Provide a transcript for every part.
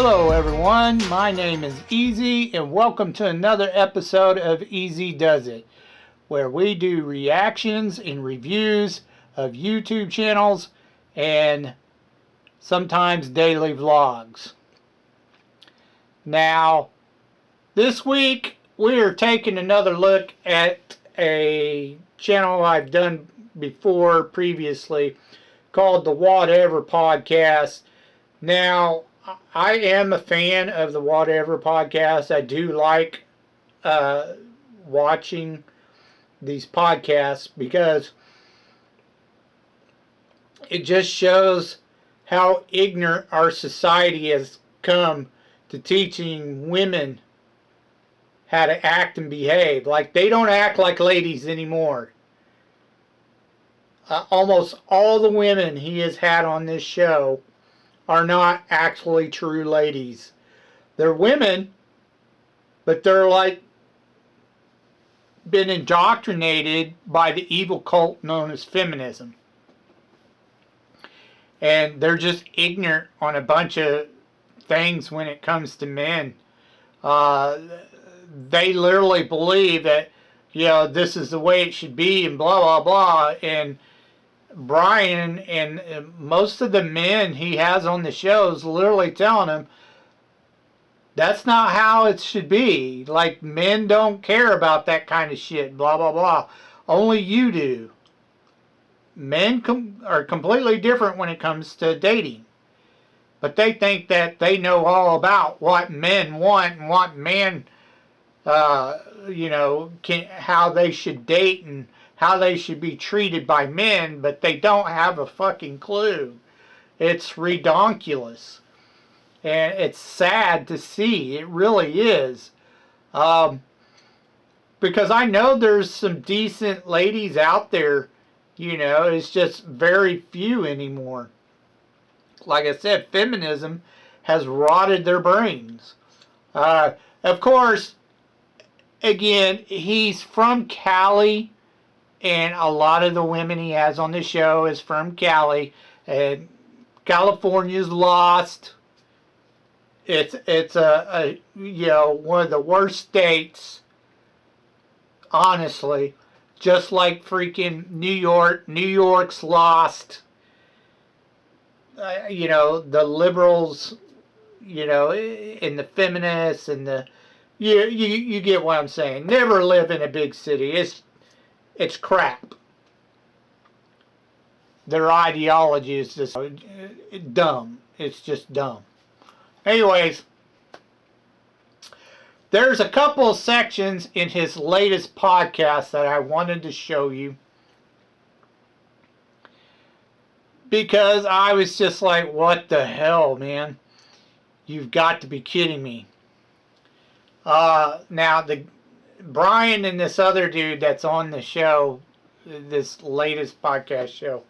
Hello everyone, my name is Easy and welcome to another episode of Easy Does It, where we do reactions and reviews of YouTube channels and sometimes daily vlogs. Now, this week we are taking another look at a channel I've done before previously called the Whatever Podcast. Now, I am a fan of the Whatever Podcast. I do like watching these podcasts because it just shows how ignorant our society has come to teaching women how to act and behave. Like, they don't act like ladies anymore. Almost all the women he has had on this show are not actually true ladies. They're women, but they're like been indoctrinated by the evil cult known as feminism. And they're just ignorant on a bunch of things when it comes to men. They literally believe that, you know, this is the way it should be and blah, blah, blah. And Brian and most of the men he has on the show is literally telling him that's not how it should be. Like, men don't care about that kind of shit, blah, blah, blah. Only you do. Men are completely different when it comes to dating. But they think that they know all about what men want and what men, you know, how they should date and how they should be treated by men, but they don't have a fucking clue. It's redonkulous. And it's sad to see. It really is. Because I know there's some decent ladies out there, you know, it's just very few anymore. Like I said, feminism has rotted their brains. Of course, again, he's from Cali. And a lot of the women he has on the show is from Cali. And California's lost. It's a you know, one of the worst states, honestly. Just like freaking New York. New York's lost. You know, the liberals, you know, and the feminists and the you get what I'm saying. Never live in a big city. It's crap. Their ideology is just dumb. It's just dumb. Anyways, there's a couple of sections in his latest podcast that I wanted to show you, because I was just like, what the hell, man? You've got to be kidding me. Now, Brian and this other dude that's on the show, this latest podcast show,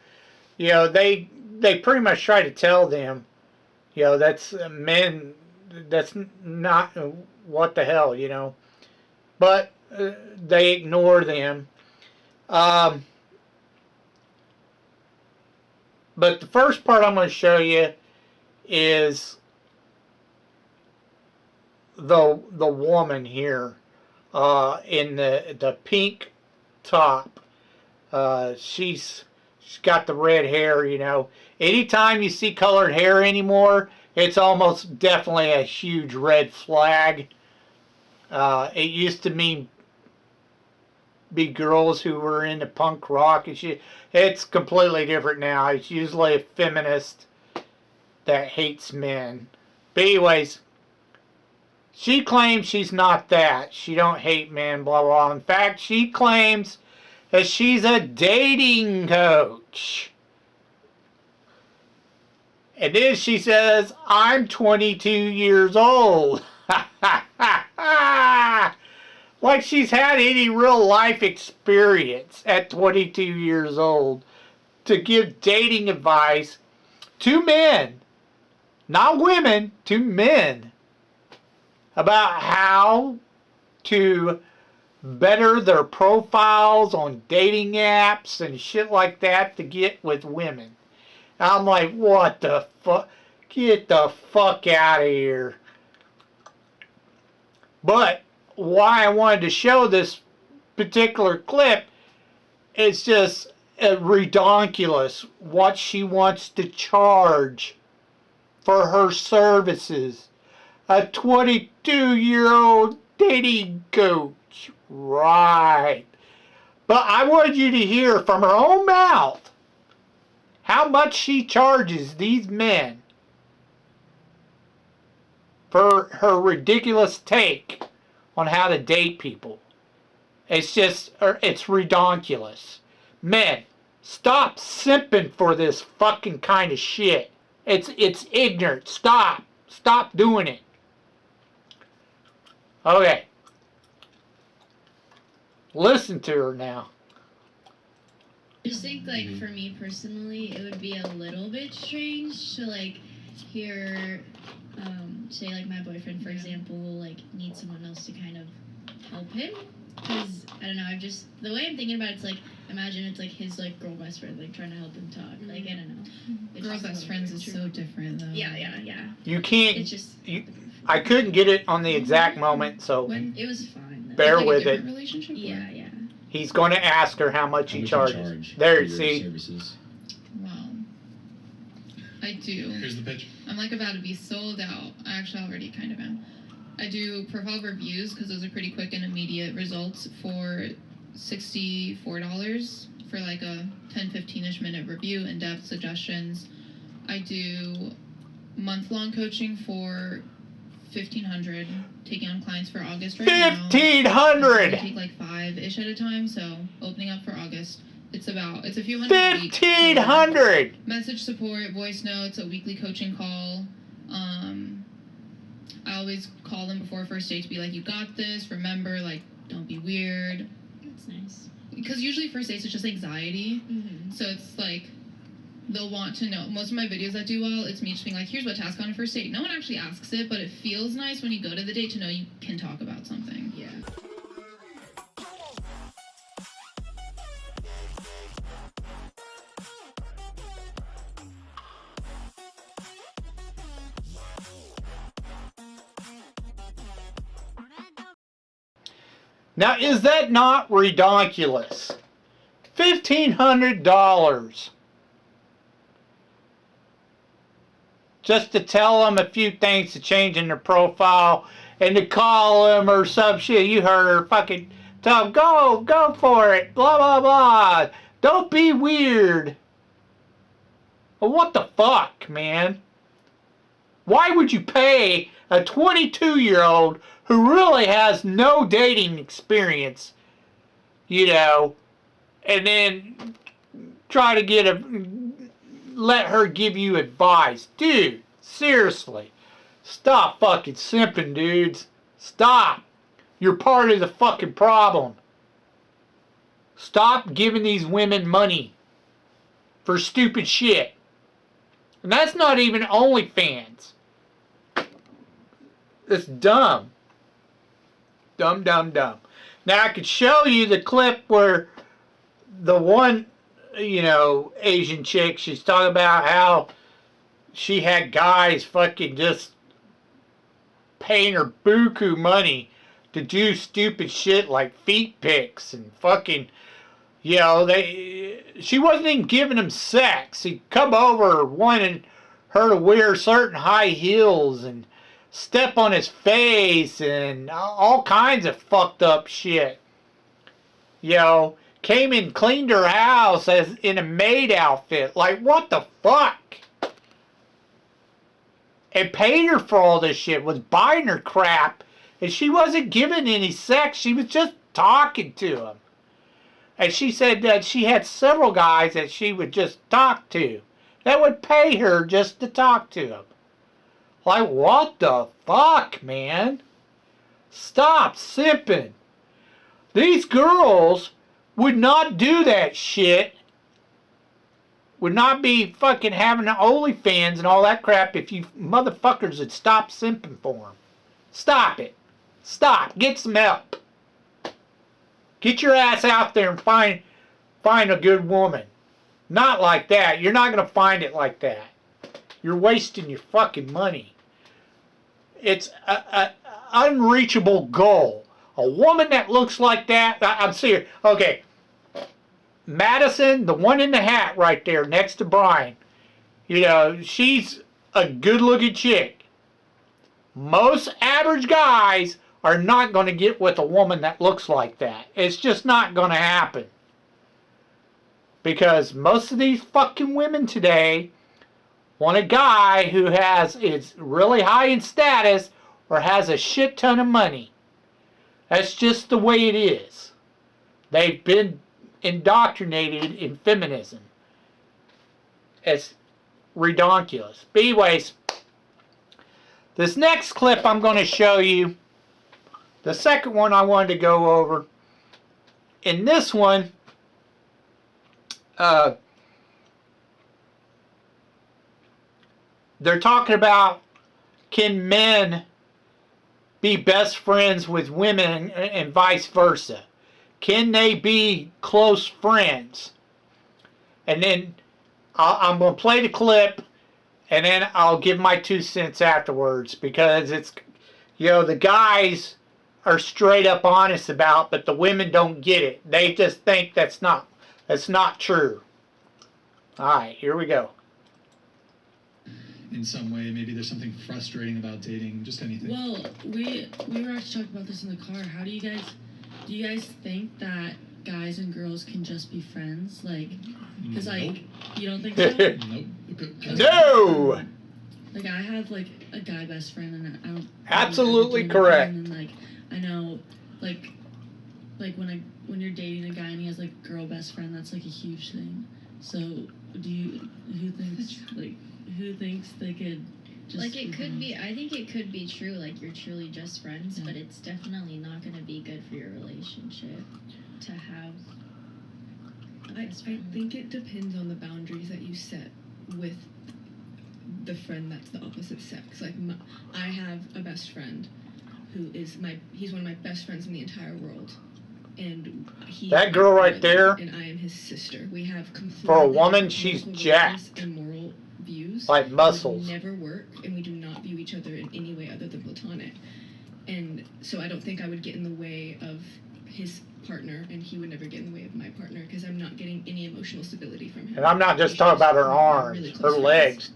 you know, they pretty much try to tell them, you know, that's men, that's not, what the hell, you know. But they ignore them. But the first part I'm going to show you is the woman here. In the pink top. She's got the red hair, you know. Anytime you see colored hair anymore, it's almost definitely a huge red flag. It used to be girls who were into punk rock and shit. It's completely different now. It's usually a feminist that hates men. But anyways, she claims she's not that. She don't hate men, blah, blah. In fact, she claims that she's a dating coach. And then she says, I'm 22 years old. Like she's had any real life experience at 22 years old to give dating advice to men. Not women, to men. About how to better their profiles on dating apps and shit like that to get with women. I'm like, what the fuck? Get the fuck out of here. But why I wanted to show this particular clip is just redonkulous what she wants to charge for her services. A 22-year-old dating coach. Right. But I wanted you to hear from her own mouth how much she charges these men for her ridiculous take on how to date people. It's redonkulous. Men, stop simping for this fucking kind of shit. It's ignorant. Stop doing it. Okay. Listen to her now. I just think, like, for me personally, it would be a little bit strange to, like, hear, say, like, my boyfriend, for example, like, need someone else to kind of help him. Because, I don't know, the way I'm thinking about it's, like, imagine it's, like, his, like, girl best friend, like, trying to help him talk. Like, I don't know. Girl best friends is so different, though. Yeah. You can't, It's just... I couldn't get it on the exact moment, so It was fine, though. bear Like with a different it. Relationship, Yeah. He's going to ask her how much he charges. There, see? Services. Wow. I do. Here's the pitch. I'm like about to be sold out. I actually already kind of am. I do profile reviews because those are pretty quick and immediate results for $64 for like a 10-15ish minute review, in-depth suggestions. I do month-long coaching for $1,500, taking on clients for August right now. I $1,500! take like 5-ish at a time, so opening up for August. It's a few hundred a week. $1,500! Message support, voice notes, a weekly coaching call. I always call them before first date to be like, you got this, remember, like, don't be weird. That's nice. Because usually first dates, it's just anxiety. Mm-hmm. So it's like, they'll want to know. Most of my videos that do well, it's me just being like, here's what to ask on a first date. No one actually asks it, but it feels nice when you go to the date to know you can talk about something. Yeah. Now, is that not redonkulous? $1,500 just to tell them a few things to change in their profile and to call them or some shit. You heard her fucking tell them, go for it, blah, blah, blah. Don't be weird. Well, what the fuck, man? Why would you pay a 22-year-old who really has no dating experience, you know, and then try to let her give you advice? Dude, seriously, stop fucking simping, dudes. Stop. You're part of the fucking problem. Stop giving these women money for stupid shit. And that's not even OnlyFans. It's dumb. Dumb. Now I could show you the clip where the one, you know, Asian chick, she's talking about how she had guys fucking just paying her buku money to do stupid shit like feet pics and fucking, you know, she wasn't even giving him sex. He'd come over wanting her to wear certain high heels and step on his face and all kinds of fucked up shit. You know, came and cleaned her house as in a maid outfit. Like, what the fuck? And paid her for all this shit, was buying her crap, and she wasn't giving any sex. She was just talking to him. And she said that she had several guys that she would just talk to that would pay her just to talk to him. Like, what the fuck, man? Stop simping. These girls would not do that shit. Would not be fucking having OnlyFans and all that crap if you motherfuckers would stop simping for them. Stop it. Stop. Get some help. Get your ass out there and find a good woman. Not like that. You're not going to find it like that. you're wasting your fucking money. It's a unreachable goal. A woman that looks like that, I'm serious. Okay, Madison, the one in the hat right there next to Brian, you know, she's a good-looking chick. Most average guys are not going to get with a woman that looks like that. It's just not going to happen. Because most of these fucking women today want a guy who is really high in status or has a shit ton of money. That's just the way it is. They've been indoctrinated in feminism. It's redonkulous. But anyways, this next clip I'm going to show you, the second one I wanted to go over. In this one, they're talking about, can men be best friends with women and vice versa? Can they be close friends? And then I'm going to play the clip, and then I'll give my 2 cents afterwards, because it's, you know, the guys are straight up honest about, but the women don't get it. They just think that's not true. All right, here we go. In some way, maybe there's something frustrating about dating, just anything. Well, we were actually talking about this in the car. How do you guys think that guys and girls can just be friends? Like, because like, you don't think so? Nope. No! Like, I have like a guy best friend, and I don't. Absolutely correct. And like, I know, like when you're dating a guy and he has like a girl best friend, that's like a huge thing. So, who thinks they could just like, it could be, I think it could be true, like you're truly just friends, but it's definitely not going to be good for your relationship to have. I think it depends on the boundaries that you set with the friend that's the opposite sex. Like, I have a best friend who is he's one of my best friends in the entire world. And that girl right there, and I am his sister. We have completely, for a woman, she's jacked. And moral views. Like muscles. We never work, and we do not view each other in any way other than platonic. And so I don't think I would get in the way of his partner, and he would never get in the way of my partner, because I'm not getting any emotional stability from him. And I'm not just talking about her arms, really her close legs,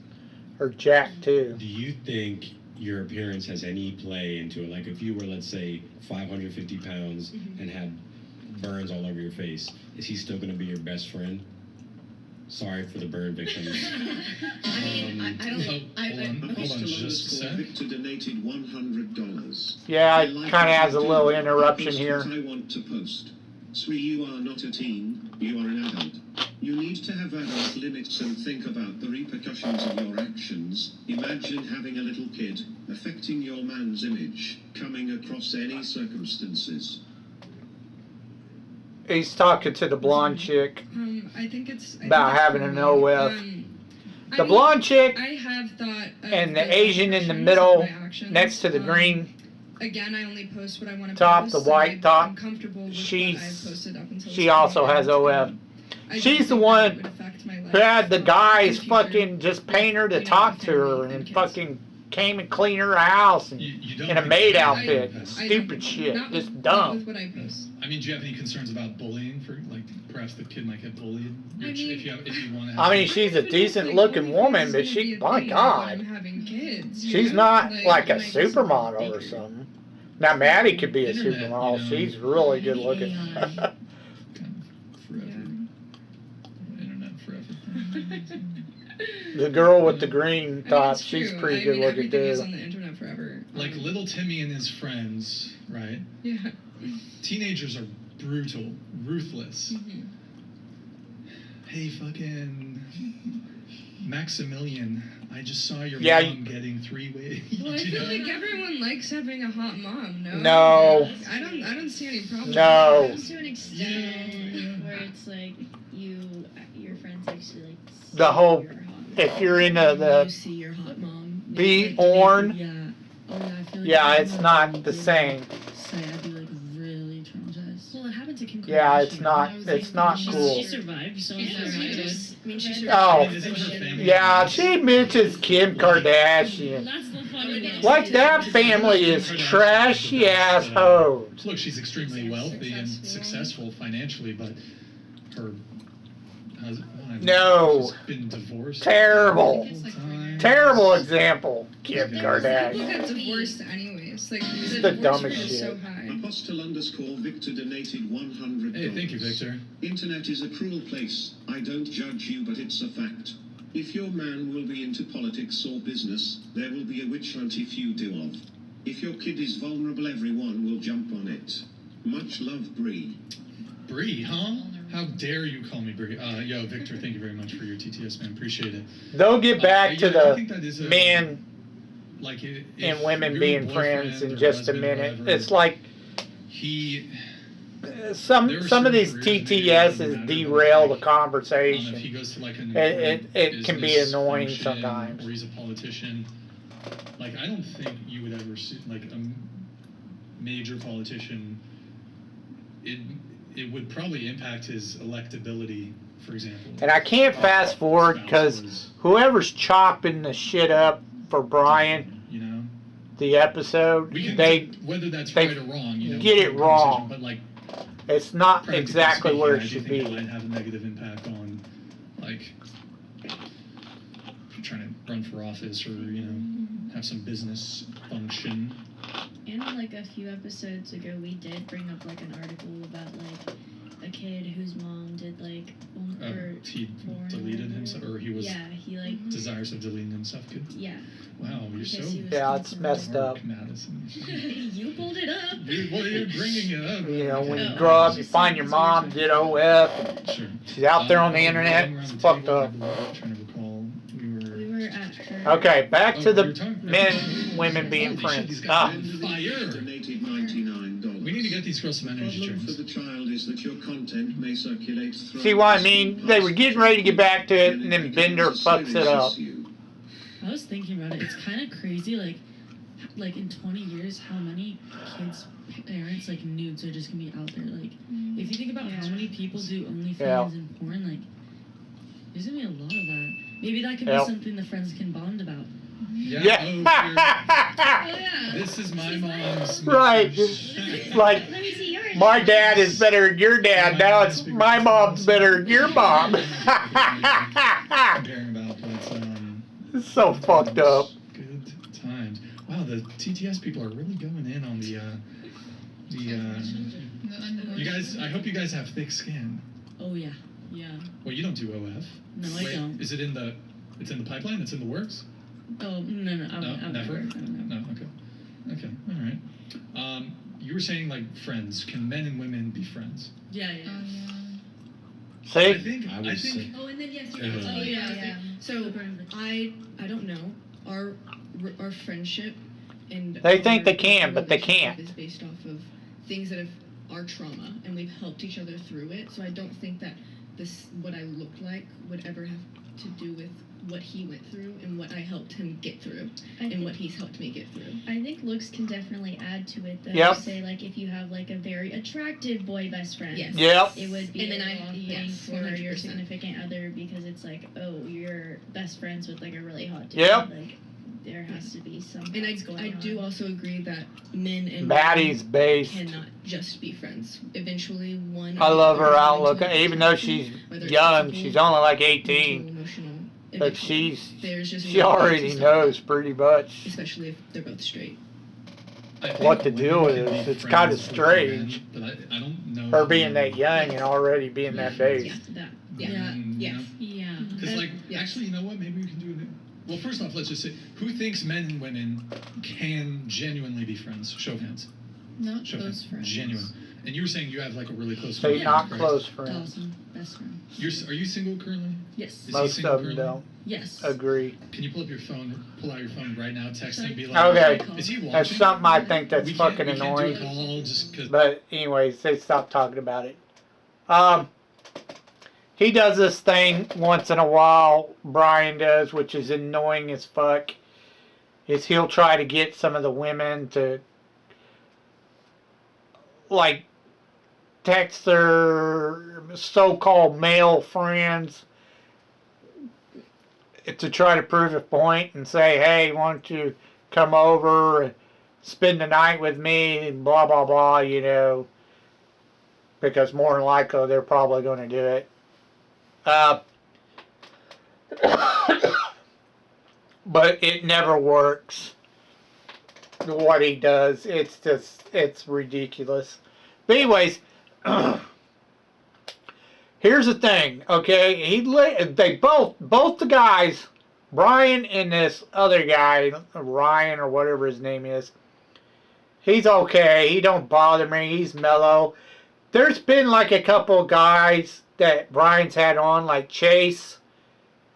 her jacked too. Do you think your appearance has any play into it? Like, if you were, let's say, 550 pounds and had burns all over your face, is he still going to be your best friend? Sorry for the burn victims. I mean, I don't. Hold on just a sec. Victor donated $100. Yeah, it kind of has a little interruption here. I want to post. Sweet, you are not a teen, you are an adult. You need to have adult limits and think about the repercussions of your actions. Imagine having a little kid, affecting your man's image, coming across any circumstances. He's talking to the blonde chick I think it's about having an OF. The blonde chick I have thought and the Asian in the middle next to the green again, I only post what I want to top, post. the white top. I'm comfortable with She's what I've posted up until she also has OF. She's the one who had the guys fucking just paying her to talk to her and fucking came and cleaned her house and in a maid outfit. Stupid shit. Just dumb. With what I post. I mean, do you have any concerns about bullying? For, like, perhaps the kid might get bullied? Which, if you want to have, I mean, she's a decent looking woman, but she, my God, she's not like a supermodel or something. Now, Maddie could be a supermodel. She's really good looking. kind of forever. Internet forever. The girl with the green top, it's she's true. pretty good looking everything is too. on the internet forever. Like little Timmy and his friends, right? Yeah. Teenagers are brutal, ruthless. Mm-hmm. Hey, fucking Maximilian, I just saw your Yeah, mom getting 3 ways. Well, I feel like everyone likes having a hot mom. No. No. I don't see any problem. No. Comes to an extent where it's like your friends actually like see The whole, your hot mom. if you're into You the see your hot mom. bee Like, orn, Yeah. Oh, yeah, I feel like yeah, if it's I'm not not the same. Say I'd be like really traumatized. Well, it happened to Kim Yeah, it's Kardashian. not. I was It's like, not she, cool. She survived. So Yeah, survived. I mean, she should. Oh, Isn't her family yeah, nice? she mentions Kim Kardashian. That's the funny one. Like that family is trashy ass hoes. Look, she's extremely wealthy and successful financially, but her husband. No. She's been divorced. Terrible. Times. Terrible example, Kim People Kardashian. got divorced anyways. Like It's the the divorce dumbest rate is so shit. high. Apostle_Victor donated $100. Hey, thank you, Victor. Internet is a cruel place. I don't judge you, but it's a fact. If your man will be into politics or business, there will be a witch hunt if you do of. If your kid is vulnerable, everyone will jump on it. Much love, Bree. Bree, huh? How dare you call me Bree? Yo, Victor, thank you very much for your TTS, man. Appreciate it. They'll get back to Yeah, I think that is the a- men Like, if and women your being boyfriend friends in or just a husband, minute. whatever, It's like he. some There are of these certain careers maybe it TTSs doesn't matter, derail the like, if he conversation. goes to like an It can be business annoying function, sometimes. or he's a politician. Like, I don't think you would ever see like a major politician. It would probably impact his electability, for example. And I can't fast forward Spouse because was, whoever's chopping the shit up for Brian, you know, the episode, we can whether that's they right or wrong, you know, get it conversation, wrong. But like, it's not practically exactly speaking, where I it do should think be. It might have a negative impact on, like, trying to run for office or have some business function. And like a few episodes ago, we did bring up like an article about like a kid whose mom did like He porn deleted himself, or he was Yeah, he like desirous of deleting himself. Good. yeah. Wow, you're so Because he was Yeah, it's constantly- messed up. Madison. You pulled it up. You're bringing it up. You know, when you Oh, grow up, I you was find your just mom saying did OF. Sure. She's out there on the Okay, internet. going around It's the fucked table, up. I'm trying to recall. We were at her. Okay, back to Oh, the we were talking- men, women being Holy shit, friends. these Ah, guys are on fire. Donated $99. We need to get these girls some The energy problem for drinks. the child is that your content may circulate through. see what I mean? They were getting ready to get back to it, and then Bender fucks it up. I was thinking about it. It's kind of crazy, like in 20 years, how many kids' parents like nudes are just gonna be out there. Like, if you think about how many people do OnlyFans Yeah. and porn, like, there's gonna be a lot of that. Maybe that could Yep. be something the friends can bond about. Yeah. Oh yeah. This is my mom's. Right. Like, Let me see yours. my dad is better than your dad. Now it's my mom's better than your mom. Comparing about, but It's so fucked up. Good times. Wow, the TTS people are really going in on the. You guys, I hope you guys have thick skin. Oh yeah, yeah. Well, you don't do OF. No, I Wait, don't. Is it in the? It's in the pipeline. It's in the works. Oh no, I No, would never. I don't know. No. Okay. All right. You were saying like friends. Can men and women be friends? Yeah, yeah. I See? think. I I would think. say- Oh, and then yes, Yeah. oh yeah. Yeah. So I don't know our friendship and They think our they can, but they relationship can't. is based off of things that have our trauma, and we've helped each other through it. So I don't think that what I look like would ever have to do with what he went through and what I helped him get through and what he's helped me get through. I think looks can definitely add to it though. Yep. Say like if you have like a very attractive boy best friend. Yes. Yep. It would be And then a thing yes, for your 100%. significant other because it's like, oh, you're best friends with like a really hot dude. Yep. Like there has to be something And going I on. do also agree that men and Maddie's women based. cannot just be friends. Eventually, one. I or the love other her is going outlook. to Even though she's whether it's young, physical, she's only like mental, 18. emotional. But eventually, there's just she no way to already stop knows that, pretty much. especially if they're both straight. I think What the women deal can is. be It's friends kinda with strange. men, but I don't know. Her being that young and already being that based. That. Yeah. Yes. Yeah. Because like, Yeah. actually, you know what? Maybe we can do it. Well, first off, let's just say, who thinks men and women can genuinely be friends? Show of hands. Not Show of close hands. friends. Genuine. And you were saying you have like a really close So friend. you're not correct? close friends. Dawson, best friend. Are you single currently? Yes. Is he Most single of them currently? don't Yes. agree. Can you pull out your phone right now, text him, and be like, Okay. is he watching? That's something I think that's We can't- fucking we can't do annoying. a call just 'cause- But anyways, they stopped talking about it. He does this thing once in a while, Brian does, which is annoying as fuck, is he'll try to get some of the women to, like, text their so-called male friends to try to prove a point and say, hey, why don't you come over and spend the night with me and blah, blah, blah, you know, because more than likely they're probably going to do it. But it never works. What he does, it's ridiculous. But anyways, here's the thing, okay? They both the guys, Brian and this other guy, Ryan or whatever his name is, he's okay. He don't bother me. He's mellow. There's been like a couple of guys that Brian's had on, like Chase,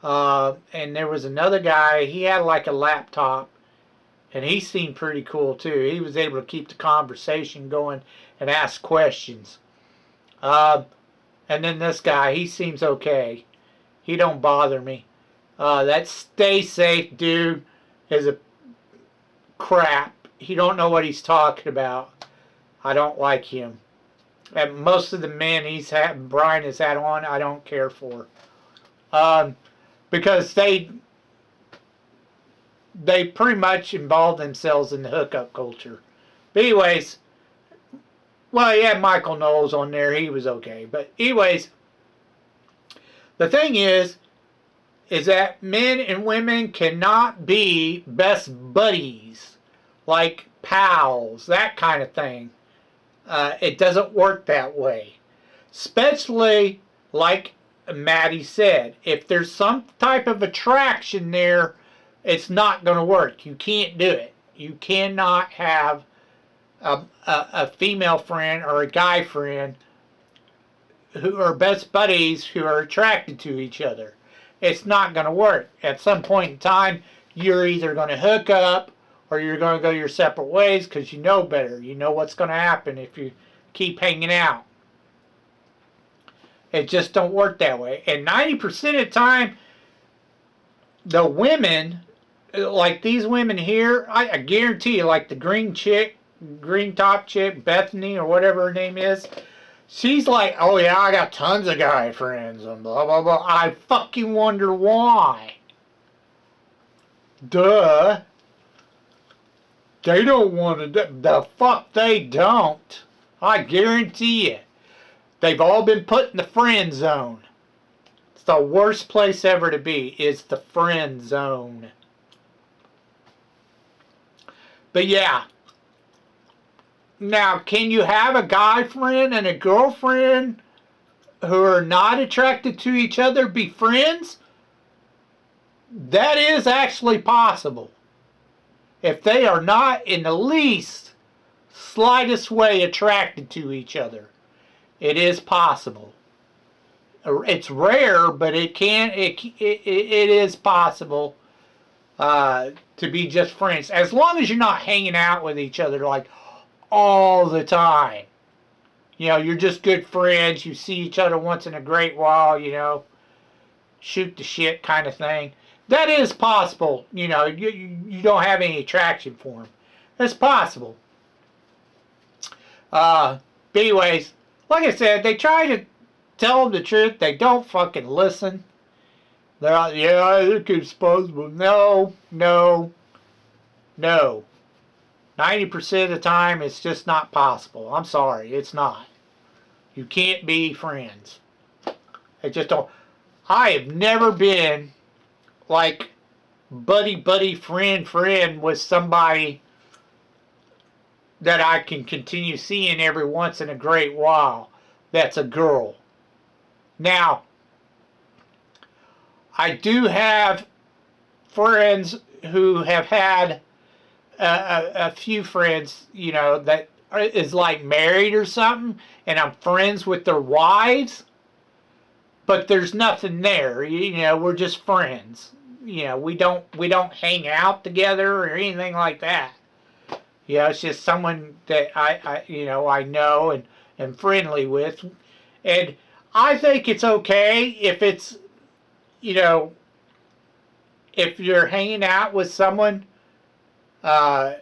and there was another guy. He had like a laptop, and he seemed pretty cool too. He was able to keep the conversation going and ask questions. And then this guy, he seems okay. He don't bother me. That Stay Safe dude is a crap. He don't know what he's talking about. I don't like him. And most of the men Brian has had on, I don't care for. Because they pretty much involve themselves in the hookup culture. But anyways, well, yeah, Michael Knowles on there. He was okay. But anyways, the thing is that men and women cannot be best buddies, like pals, that kind of thing. It doesn't work that way. Especially, like Maddie said, if there's some type of attraction there, it's not going to work. You can't do it. You cannot have a female friend or a guy friend who are best buddies who are attracted to each other. It's not going to work. At some point in time, you're either going to hook up or you're going to go your separate ways because you know better. You know what's going to happen if you keep hanging out. It just don't work that way. And 90% of the time, the women, like these women here, I guarantee you, like the green top chick, Bethany or whatever her name is, she's like, oh yeah, I got tons of guy friends and blah, blah, blah. I fucking wonder why. Duh. They don't want to do, the fuck they don't. I guarantee you. They've all been put in the friend zone. It's the worst place ever to be, is the friend zone. But yeah. Now, can you have a guy friend and a girlfriend who are not attracted to each other be friends? That is actually possible. If they are not in the least, slightest way attracted to each other. It is possible. It's rare, but it is possible to be just friends. As long as you're not hanging out with each other like all the time. You know, you're just good friends. You see each other once in a great while, you know. Shoot the shit kind of thing. That is possible. You know, you don't have any attraction for them. It's possible. But anyways, like I said, they try to tell them the truth. They don't fucking listen. They're like, yeah, I think it's possible. No, no, no. 90% of the time, it's just not possible. I'm sorry, it's not. You can't be friends. It just don't. I have never been like buddy, friend with somebody that I can continue seeing every once in a great while. That's a girl. Now, I do have friends who have had a few friends, you know, that is like married or something, and I'm friends with their wives, but there's nothing there. You know, we're just friends. You know, we don't hang out together or anything like that. You know, it's just someone that I know and am friendly with. And I think it's okay if it's, you know, if you're hanging out with someone and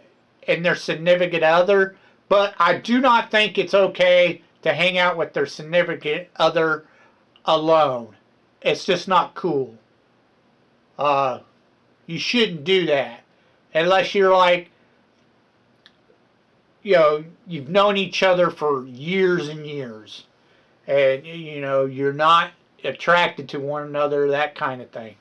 their significant other, but I do not think it's okay to hang out with their significant other alone. It's just not cool. You shouldn't do that unless you're like, you know, you've known each other for years and years, and you know you're not attracted to one another, that kind of thing.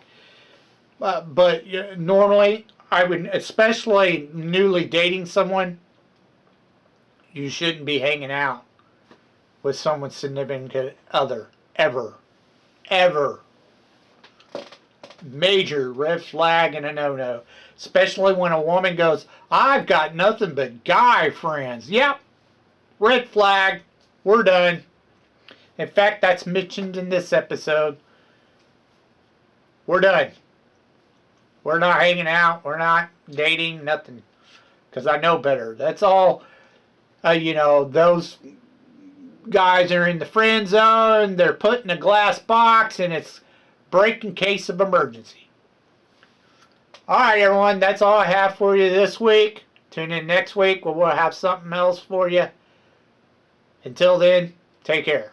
But normally, I would, especially newly dating someone, you shouldn't be hanging out with someone's significant other ever. Major red flag and a no-no. Especially when a woman goes, I've got nothing but guy friends. Yep, red flag. We're done. In fact, that's mentioned in this episode. We're done. We're not hanging out. We're not dating. Nothing. Because I know better. That's all, you know, those guys are in the friend zone. They're put in a glass box and it's break in case of emergency. Alright everyone, that's all I have for you this week. Tune in next week where we'll have something else for you. Until then, take care.